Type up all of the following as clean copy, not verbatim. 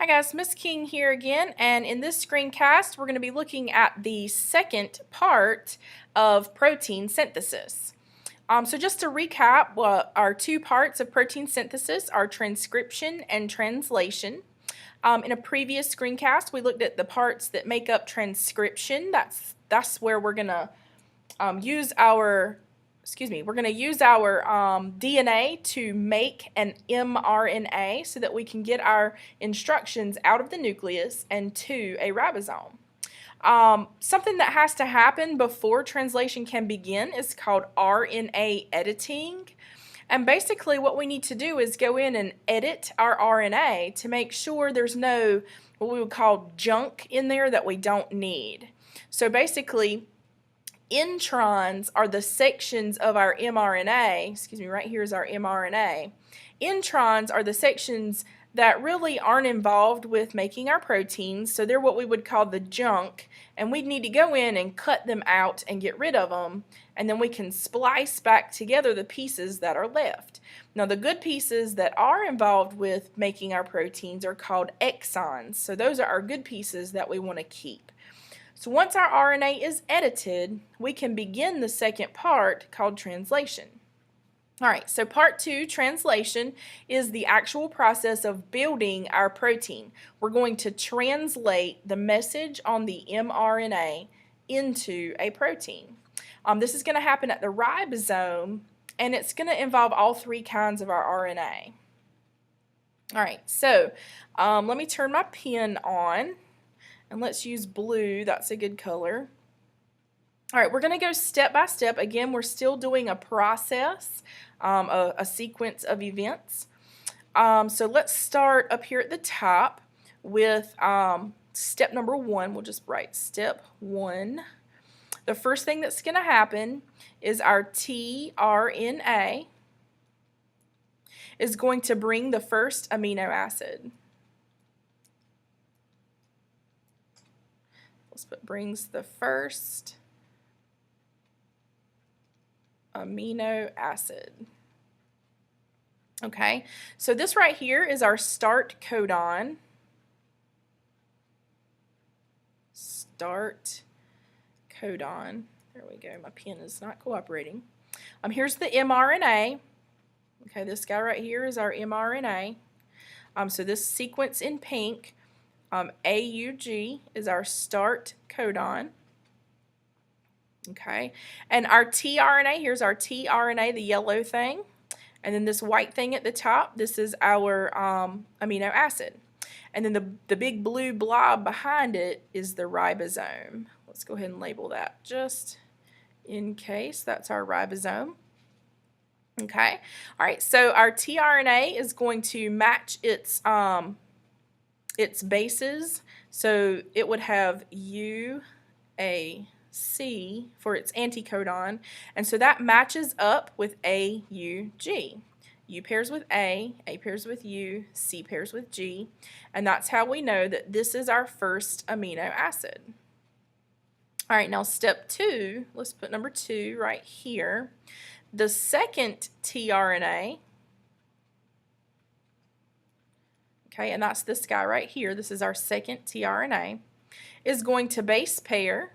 Hi guys, Miss King here again, and in this screencast we're going to be looking at the second part of protein synthesis. So just to recap, our two parts of protein synthesis are transcription and translation. In a previous screencast we looked at the parts that make up transcription. That's where we're going to use our DNA to make an mRNA so that we can get our instructions out of the nucleus and to a ribosome. Something that has to happen before translation can begin is called RNA editing. And basically what we need to do is go in and edit our RNA to make sure there's no what we would call junk in there that we don't need. So basically, introns are the sections of our mRNA, right here is our mRNA. Introns are the sections that really aren't involved with making our proteins, so they're what we would call the junk, and we'd need to go in and cut them out and get rid of them, and then we can splice back together the pieces that are left. Now the good pieces that are involved with making our proteins are called exons, so those are our good pieces that we want to keep. So once our RNA is edited, we can begin the second part called translation. Alright, so part 2, translation, is the actual process of building our protein. We're going to translate the message on the mRNA into a protein. This is going to happen at the ribosome, and it's going to involve all three kinds of our RNA. Alright, so let me turn my pen on. And let's use blue, that's a good color. All right, we're going to go step by step. Again, we're still doing a process, a sequence of events. So let's start up here at the top with step number 1. We'll just write step 1. The first thing that's going to happen is our tRNA is going to bring the first amino acid. Brings the first amino acid. Okay, so this right here is our start codon. Start codon. There we go. My pen is not cooperating. Here's the mRNA. Okay, this guy right here is our mRNA. So this sequence in pink, AUG, is our start codon. Okay, and our tRNA, here's our tRNA, the yellow thing, and then this white thing at the top, this is our amino acid. And then the big blue blob behind it is the ribosome. Let's go ahead and label that just in case. That's our ribosome. Okay, all right, so our tRNA is going to match its bases, so it would have UAC for its anticodon, and so that matches up with AUG. U pairs with A pairs with U, C pairs with G, and that's how we know that this is our first amino acid. All right, now step 2, let's put number 2 right here. The second tRNA, okay, and that's this guy right here, this is our second tRNA, is going to base pairs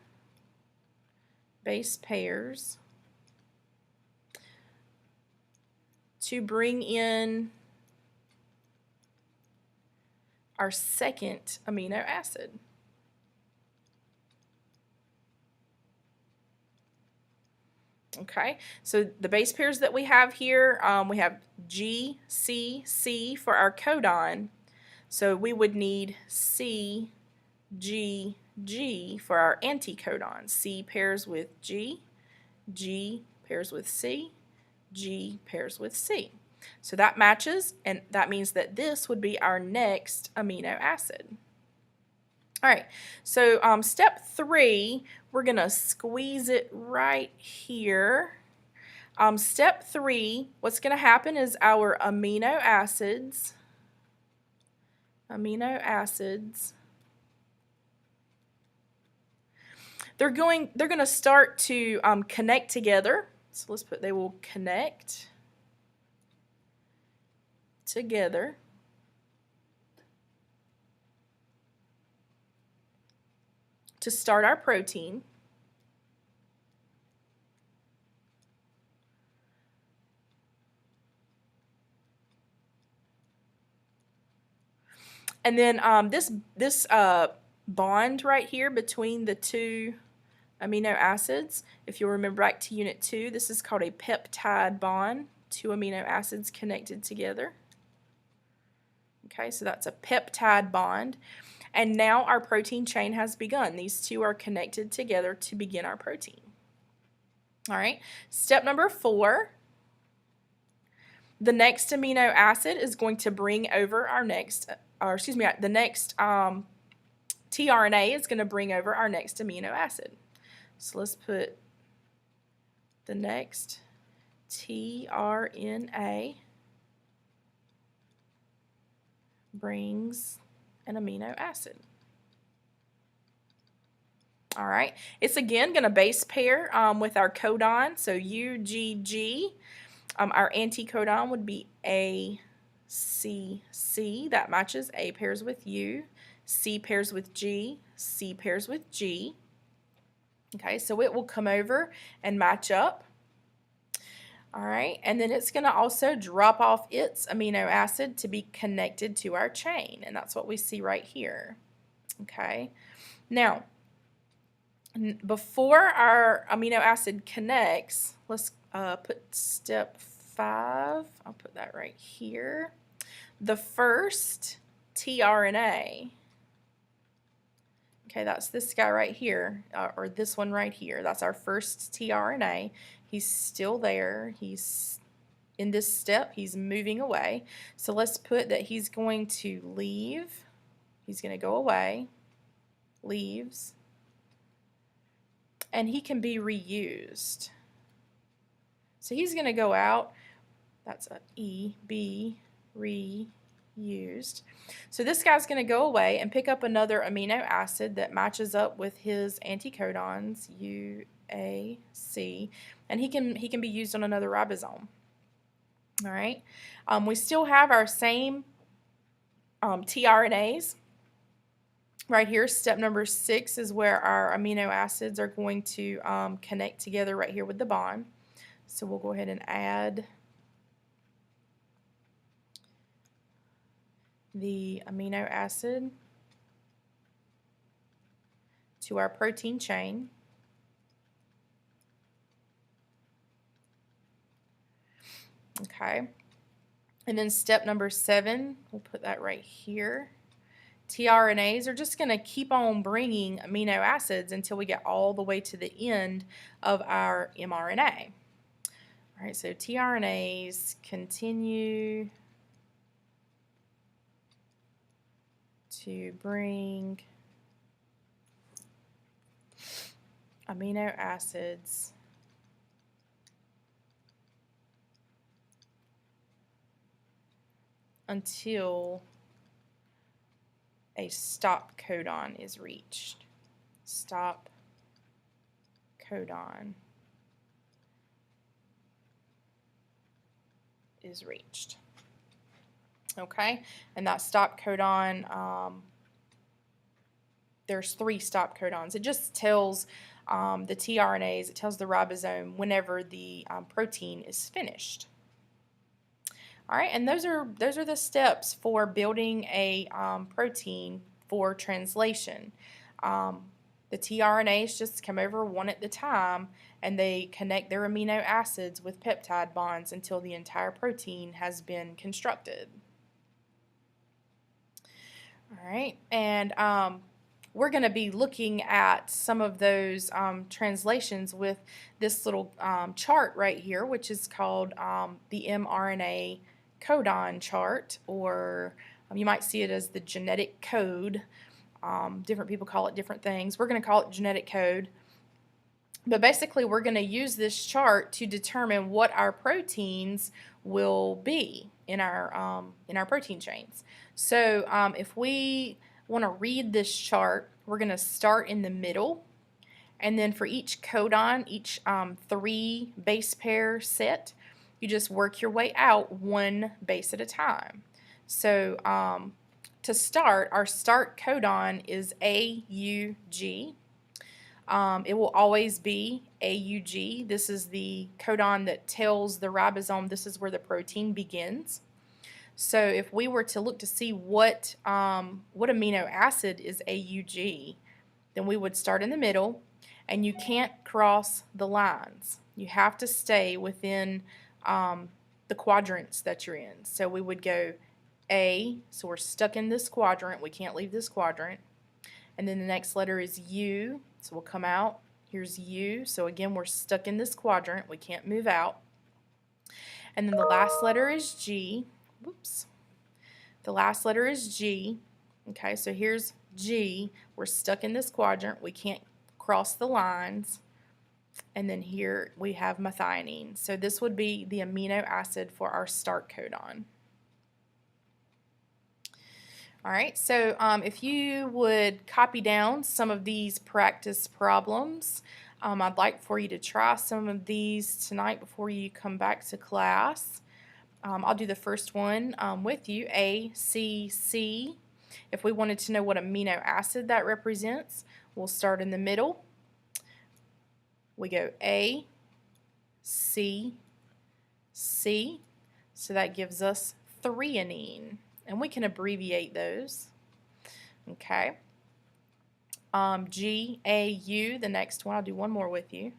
to bring in our second amino acid. Okay, so the base pairs that we have here, we have G, C, C for our codon. So we would need C, G, G for our anticodon. C pairs with G, G pairs with C, G pairs with C. So that matches, and that means that this would be our next amino acid. All right, so step 3, we're going to squeeze it right here. Step 3, what's going to happen is our amino acids, they're going to start to connect together. So let's put they will connect together. to start our protein. And then this bond right here between the two amino acids, if you'll remember back to Unit 2, this is called a peptide bond, two amino acids connected together. Okay, so that's a peptide bond. And now our protein chain has begun. These two are connected together to begin our protein. All right, step number 4. The next amino acid is going to bring over our next, the next tRNA is going to bring over our next amino acid. So let's put the next tRNA brings an amino acid. All right, it's again going to base pair with our codon, so UGG. Our anticodon would be ACC. That matches. A pairs with U, C pairs with G, C pairs with G. Okay, so it will come over and match up. All right, and then it's going to also drop off its amino acid to be connected to our chain, and that's what we see right here. Okay, now before our amino acid connects, let's put step 5. I'll put that right here. The first tRNA, okay, that's this guy right here, or this one right here. That's our first tRNA. He's still there. He's in this step. He's moving away. So let's put that he's going to leave. He's going to go away. Leaves. And he can be reused. So he's going to go out. That's a E, B, reused. So this guy's going to go away and pick up another amino acid that matches up with his anticodons, U, A, C, and he can be used on another ribosome. All right. We still have our same tRNAs. Right here, step number 6 is where our amino acids are going to connect together right here with the bond. So we'll go ahead and add the amino acid to our protein chain. Okay. And then step number 7, we'll put that right here. tRNAs are just going to keep on bringing amino acids until we get all the way to the end of our mRNA. All right, so tRNAs continue to bring amino acids until a stop codon is reached. Stop codon is reached. Okay, and that stop codon, there's 3 stop codons. It just tells the tRNAs, it tells the ribosome whenever the protein is finished. All right, and those are the steps for building a protein for translation. The tRNAs just come over one at a time, and they connect their amino acids with peptide bonds until the entire protein has been constructed. All right, and we're going to be looking at some of those translations with this little chart right here, which is called the mRNA codon chart, or you might see it as the genetic code. Different people call it different things. We're going to call it genetic code. But basically, we're going to use this chart to determine what our proteins will be in our protein chains. So if we want to read this chart, we're going to start in the middle, and then for each codon, each 3 base pair set, you just work your way out 1 base at a time. So to start, our start codon is AUG. It will always be AUG. This is the codon that tells the ribosome this is where the protein begins. So if we were to look to see what amino acid is AUG, then we would start in the middle, and you can't cross the lines. You have to stay within the quadrants that you're in. So we would go A, so we're stuck in this quadrant. We can't leave this quadrant. And then the next letter is U, so we'll come out. Here's U, so again we're stuck in this quadrant. We can't move out. And then the last letter is G. Whoops. The last letter is G. Okay, so here's G. We're stuck in this quadrant. We can't cross the lines. And then here we have methionine. So this would be the amino acid for our start codon. All right, so if you would copy down some of these practice problems, I'd like for you to try some of these tonight before you come back to class. I'll do the first one with you, A, C, C. If we wanted to know what amino acid that represents, we'll start in the middle. We go A, C, C. So that gives us threonine. And we can abbreviate those. Okay. G, A, U, the next one. I'll do one more with you.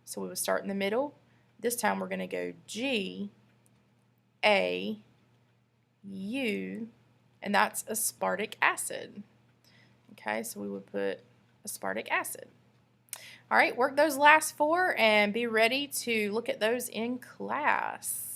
So we will start in the middle. This time we're going to go G, A, U, and that's aspartic acid. Okay, so we would put aspartic acid. All right, work those last four and be ready to look at those in class.